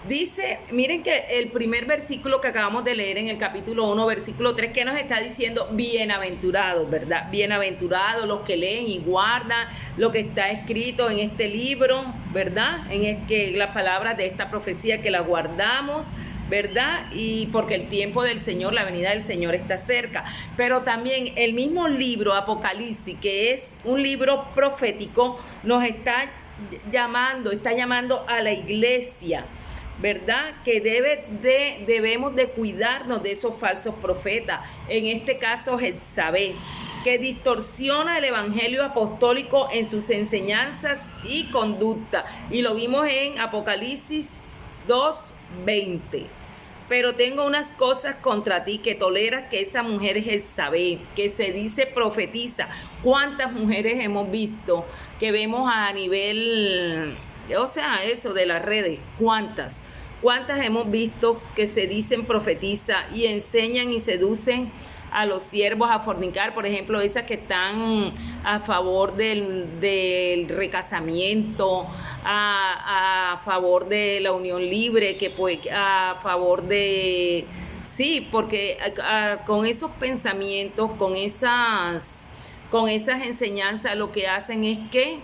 dice, miren que el primer versículo que acabamos de leer en el capítulo 1, versículo 3, que nos está diciendo: bienaventurados, ¿verdad? Bienaventurados los que leen y guardan lo que está escrito en este libro, ¿verdad? Que las palabras de esta profecía, que las guardamos, ¿verdad? Y porque el tiempo del Señor, la venida del Señor está cerca. Pero también el mismo libro Apocalipsis, que es un libro profético, nos está llamando a la iglesia, ¿verdad? Que debemos de cuidarnos de esos falsos profetas. En este caso, Jezabel, que distorsiona el evangelio apostólico en sus enseñanzas y conducta. Y lo vimos en Apocalipsis 2:20. Pero tengo unas cosas contra ti, que toleras que esa mujer Jezabel, que se dice profetiza. ¿Cuántas mujeres hemos visto que vemos a nivel, o sea, eso de las redes? ¿Cuántas hemos visto que se dicen profetiza y enseñan y seducen a los siervos a fornicar? Por ejemplo, esas que están a favor del recasamiento, a favor de la unión libre, que pues, a favor de... Sí, porque con esos pensamientos, con esas enseñanzas, lo que hacen es que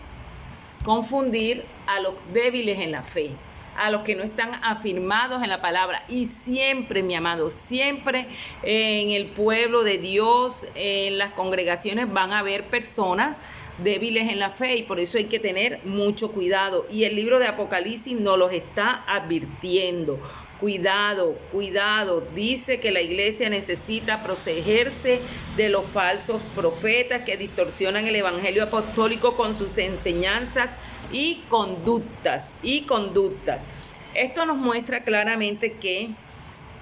confundir a los débiles en la fe, a los que no están afirmados en la palabra. Y siempre, mi amado, siempre en el pueblo de Dios, en las congregaciones, van a haber personas débiles en la fe, y por eso hay que tener mucho cuidado. Y el libro de Apocalipsis nos los está advirtiendo. Cuidado, dice que la iglesia necesita protegerse de los falsos profetas que distorsionan el evangelio apostólico con sus enseñanzas y conductas. Esto nos muestra claramente que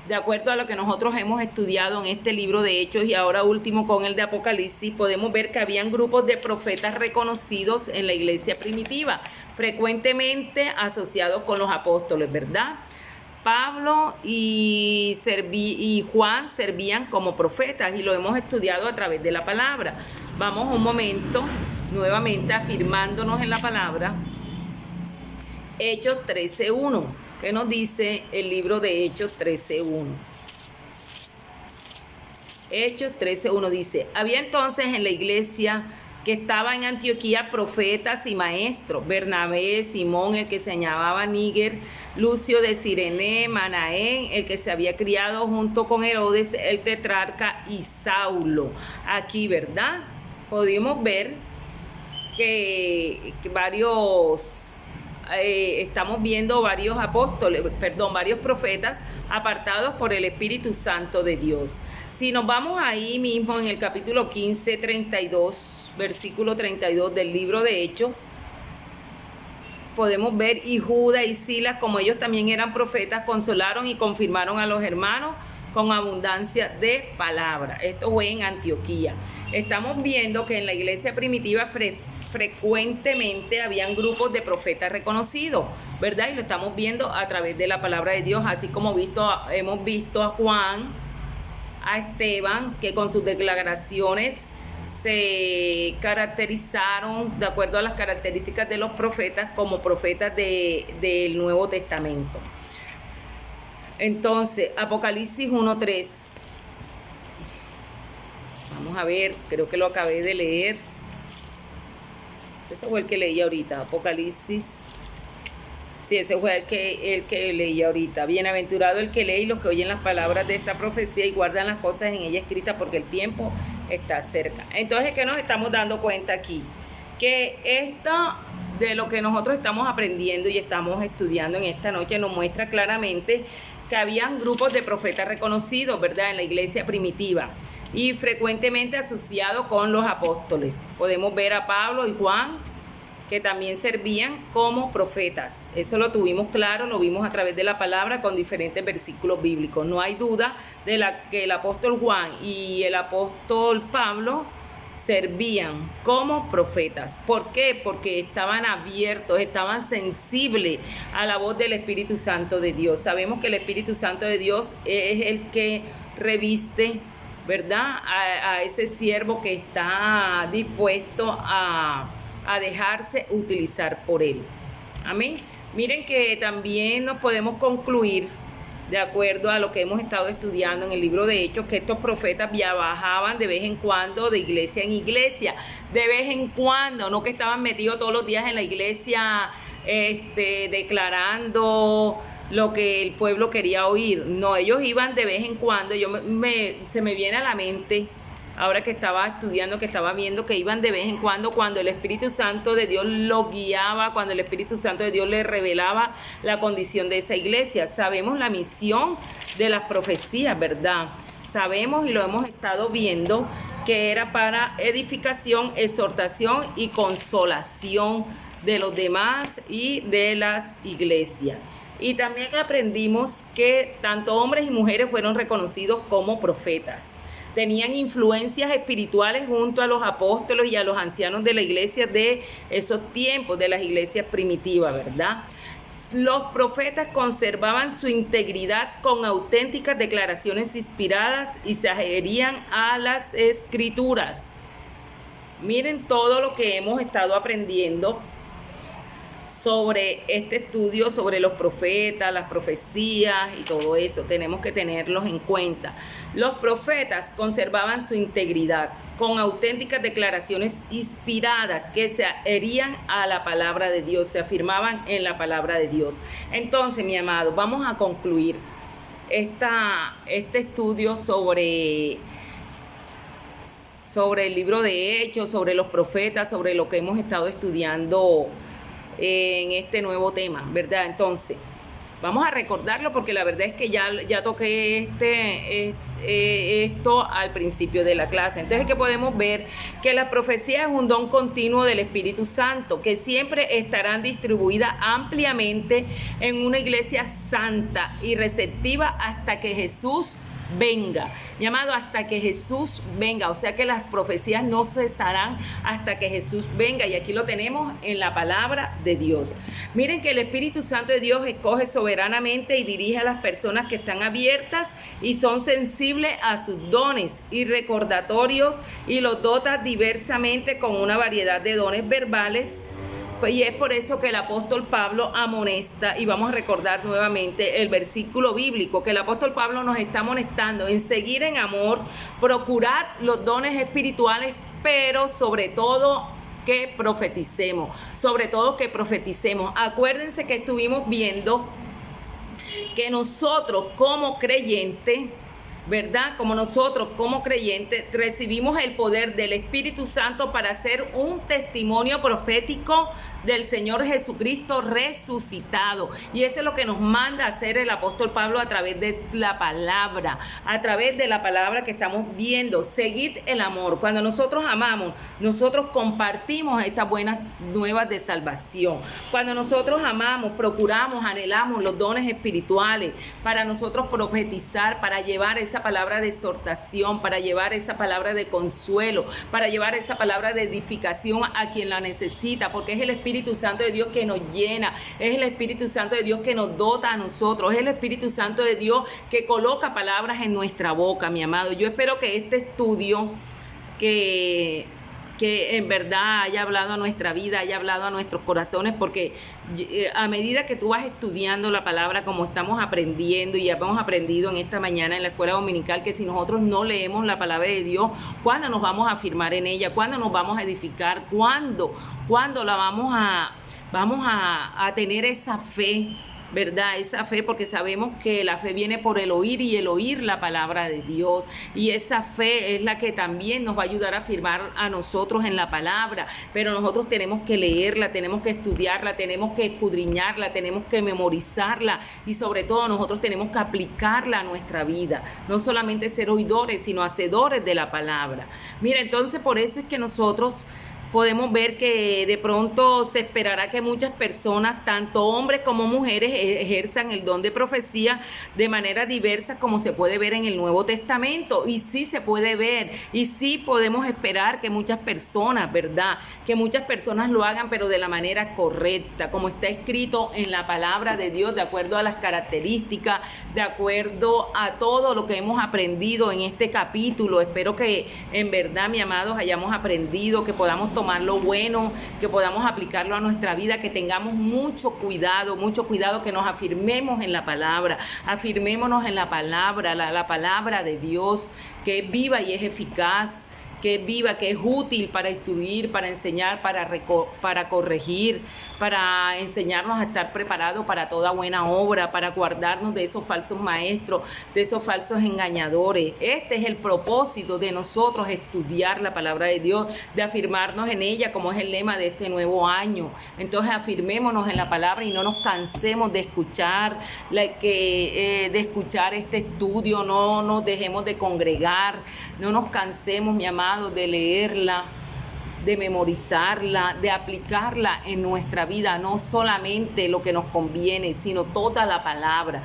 de acuerdo a lo que nosotros hemos estudiado en este libro de Hechos y ahora último con el de Apocalipsis, podemos ver que habían grupos de profetas reconocidos en la iglesia primitiva, frecuentemente asociados con los apóstoles, ¿verdad? Pablo y Juan servían como profetas y lo hemos estudiado a través de la palabra. Vamos un momento, nuevamente afirmándonos en la palabra. Hechos 13:1. ¿Qué nos dice el libro de Hechos 13:1? Hechos 13:1 dice: había entonces en la iglesia que estaba en Antioquía profetas y maestros: Bernabé, Simón, el que se llamaba Níger, Lucio de Cirene, Manaén, el que se había criado junto con Herodes, el tetrarca, y Saulo. Aquí, ¿verdad? Pudimos ver que estamos viendo varios profetas apartados por el Espíritu Santo de Dios. Si nos vamos ahí mismo en el capítulo 15, 32, versículo 32 del libro de Hechos, podemos ver: y Judas y Silas, como ellos también eran profetas, consolaron y confirmaron a los hermanos con abundancia de palabra. Esto fue en Antioquía. Estamos viendo que en la iglesia primitiva frecuentemente habían grupos de profetas reconocidos, ¿verdad? Y lo estamos viendo a través de la palabra de Dios, así como hemos visto a Juan, a Esteban, que con sus declaraciones se caracterizaron de acuerdo a las características de los profetas como profetas del Nuevo Testamento. Entonces, Apocalipsis 1:3. Vamos a ver, creo que lo acabé de leer. Ese fue el que leí ahorita, Apocalipsis. Sí, ese fue el que leí ahorita. Bienaventurado el que lee y los que oyen las palabras de esta profecía y guardan las cosas en ella escritas, porque el tiempo está cerca. Entonces, ¿qué nos estamos dando cuenta aquí? Que esto de lo que nosotros estamos aprendiendo y estamos estudiando en esta noche nos muestra claramente que habían grupos de profetas reconocidos, ¿verdad?, en la iglesia primitiva y frecuentemente asociados con los apóstoles. Podemos ver a Pablo y Juan, que también servían como profetas. Eso lo tuvimos claro, lo vimos a través de la palabra con diferentes versículos bíblicos. No hay duda de que el apóstol Juan y el apóstol Pablo servían como profetas. ¿Por qué? Porque estaban abiertos, estaban sensibles a la voz del Espíritu Santo de Dios. Sabemos que el Espíritu Santo de Dios es el que reviste, ¿verdad?, a ese siervo que está dispuesto a dejarse utilizar por él. Amén. Miren que también nos podemos concluir, de acuerdo a lo que hemos estado estudiando en el libro de Hechos, que estos profetas viajaban de vez en cuando de iglesia en iglesia, de vez en cuando, no que estaban metidos todos los días en la iglesia declarando lo que el pueblo quería oír. No, ellos iban de vez en cuando. Se me viene a la mente, ahora que estaba estudiando, que estaba viendo, que iban de vez en cuando el Espíritu Santo de Dios lo guiaba, cuando el Espíritu Santo de Dios le revelaba la condición de esa iglesia. Sabemos la misión de las profecías, ¿verdad? Sabemos y lo hemos estado viendo, que era para edificación, exhortación y consolación de los demás y de las iglesias. Y también aprendimos que tanto hombres y mujeres fueron reconocidos como profetas. Tenían influencias espirituales junto a los apóstoles y a los ancianos de la iglesia de esos tiempos, de las iglesias primitivas, ¿verdad? Los profetas conservaban su integridad con auténticas declaraciones inspiradas y se adherían a las escrituras. Miren todo lo que hemos estado aprendiendo sobre este estudio, sobre los profetas, las profecías y todo eso. Tenemos que tenerlos en cuenta. Los profetas conservaban su integridad con auténticas declaraciones inspiradas que se adherían a la palabra de Dios, se afirmaban en la palabra de Dios. Entonces, mi amado, vamos a concluir este estudio sobre el libro de Hechos, sobre los profetas, sobre lo que hemos estado estudiando en este nuevo tema, ¿verdad? Entonces, vamos a recordarlo porque la verdad es que ya toqué esto al principio de la clase. Entonces, que podemos ver que la profecía es un don continuo del Espíritu Santo, que siempre estarán distribuidas ampliamente en una iglesia santa y receptiva hasta que Jesús venga, llamado hasta que Jesús venga, o sea que las profecías no cesarán hasta que Jesús venga, y aquí lo tenemos en la palabra de Dios. Miren que el Espíritu Santo de Dios escoge soberanamente y dirige a las personas que están abiertas y son sensibles a sus dones y recordatorios, y los dota diversamente con una variedad de dones verbales. Y es por eso que el apóstol Pablo amonesta, y vamos a recordar nuevamente el versículo bíblico, que el apóstol Pablo nos está amonestando en seguir en amor, procurar los dones espirituales, pero sobre todo que profeticemos, Acuérdense que estuvimos viendo que nosotros como creyentes, ¿verdad? Como nosotros como creyentes recibimos el poder del Espíritu Santo para hacer un testimonio profético del Señor Jesucristo resucitado. Y eso es lo que nos manda a hacer el apóstol Pablo a través de la palabra, que estamos viendo. Seguid el amor. Cuando nosotros amamos, nosotros compartimos estas buenas nuevas de salvación. Cuando nosotros amamos, procuramos, anhelamos los dones espirituales para nosotros profetizar, para llevar esa palabra de exhortación, para llevar esa palabra de consuelo, para llevar esa palabra de edificación a quien la necesita, porque es el Espíritu Santo de Dios que nos llena, es el Espíritu Santo de Dios que nos dota a nosotros, es el Espíritu Santo de Dios que coloca palabras en nuestra boca, mi amado. Yo espero que este estudio que en verdad haya hablado a nuestra vida, haya hablado a nuestros corazones, porque a medida que tú vas estudiando la palabra, como estamos aprendiendo y ya hemos aprendido en esta mañana en la escuela dominical, que si nosotros no leemos la palabra de Dios, ¿cuándo nos vamos a afirmar en ella? ¿Cuándo nos vamos a edificar? ¿Cuándo la vamos a tener esa fe? ¿Verdad? Esa fe, porque sabemos que la fe viene por el oír y el oír la palabra de Dios, y esa fe es la que también nos va a ayudar a afirmar a nosotros en la palabra, pero nosotros tenemos que leerla, tenemos que estudiarla, tenemos que escudriñarla, tenemos que memorizarla, y sobre todo nosotros tenemos que aplicarla a nuestra vida, no solamente ser oidores, sino hacedores de la palabra. Mira, entonces por eso es que nosotros podemos ver que de pronto se esperará que muchas personas, tanto hombres como mujeres, ejerzan el don de profecía de manera diversa, como se puede ver en el Nuevo Testamento. Y sí se puede ver, y sí podemos esperar que muchas personas, ¿verdad? Que muchas personas lo hagan, pero de la manera correcta, como está escrito en la palabra de Dios, de acuerdo a las características, de acuerdo a todo lo que hemos aprendido en este capítulo. Espero que en verdad, mi amados, hayamos aprendido, que podamos tomar lo bueno, que podamos aplicarlo a nuestra vida, que tengamos mucho cuidado, que nos afirmemos en la palabra, afirmémonos en la palabra, la palabra de Dios, que es viva y es eficaz, que es viva, que es útil para instruir, para enseñar, para corregir, para enseñarnos a estar preparados para toda buena obra, para guardarnos de esos falsos maestros, de esos falsos engañadores. Este es el propósito de nosotros, estudiar la palabra de Dios, de afirmarnos en ella, como es el lema de este nuevo año. Entonces afirmémonos en la palabra y no nos cansemos de escuchar, de escuchar este estudio, no nos dejemos de congregar, no nos cansemos, mi amado, de leerla, de memorizarla, de aplicarla en nuestra vida, no solamente lo que nos conviene, sino toda la palabra,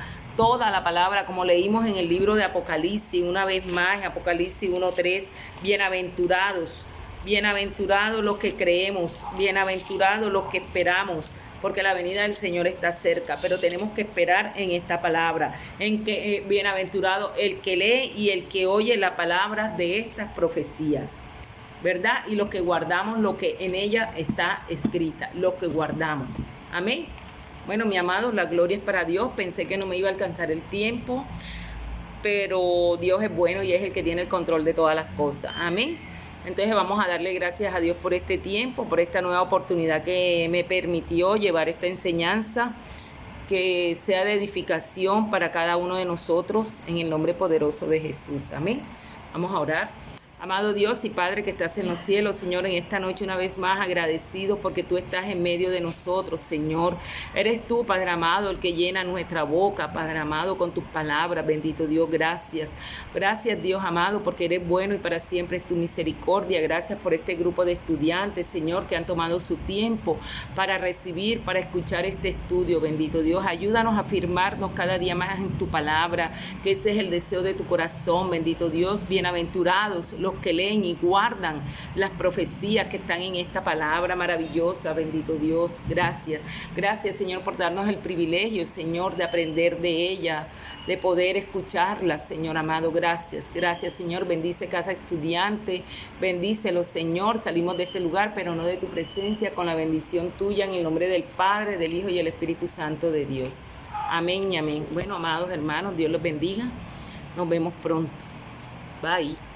como leímos en el libro de Apocalipsis, una vez más, Apocalipsis 1:3, bienaventurados los que creemos, bienaventurados los que esperamos, porque la venida del Señor está cerca, pero tenemos que esperar en esta palabra, en que bienaventurado el que lee y el que oye la palabra de estas profecías, ¿verdad? Y los que guardamos lo que en ella está escrita, lo que guardamos. Amén. Bueno, mi amado, la gloria es para Dios. Pensé que no me iba a alcanzar el tiempo, pero Dios es bueno y es el que tiene el control de todas las cosas. Amén. Entonces vamos a darle gracias a Dios por este tiempo, por esta nueva oportunidad que me permitió llevar esta enseñanza, que sea de edificación para cada uno de nosotros, en el nombre poderoso de Jesús. Amén. Vamos a orar. Amado Dios y Padre que estás en los cielos, Señor, en esta noche una vez más agradecidos porque tú estás en medio de nosotros, Señor. Eres tú, Padre amado, el que llena nuestra boca, Padre amado, con tus palabras. Bendito Dios, gracias. Gracias, Dios amado, porque eres bueno y para siempre es tu misericordia. Gracias por este grupo de estudiantes, Señor, que han tomado su tiempo para recibir, para escuchar este estudio. Bendito Dios, ayúdanos a afirmarnos cada día más en tu palabra, que ese es el deseo de tu corazón. Bendito Dios, bienaventurados los que leen y guardan las profecías que están en esta palabra maravillosa. Bendito Dios, gracias. Gracias, Señor, por darnos el privilegio, Señor, de aprender de ella, de poder escucharla, Señor amado. Gracias, gracias, Señor. Bendice cada estudiante, bendícelo, Señor. Salimos de este lugar, pero no de tu presencia, con la bendición tuya, en el nombre del Padre, del Hijo y el Espíritu Santo de Dios. Amén y amén. Bueno, amados hermanos, Dios los bendiga. Nos vemos pronto. Bye.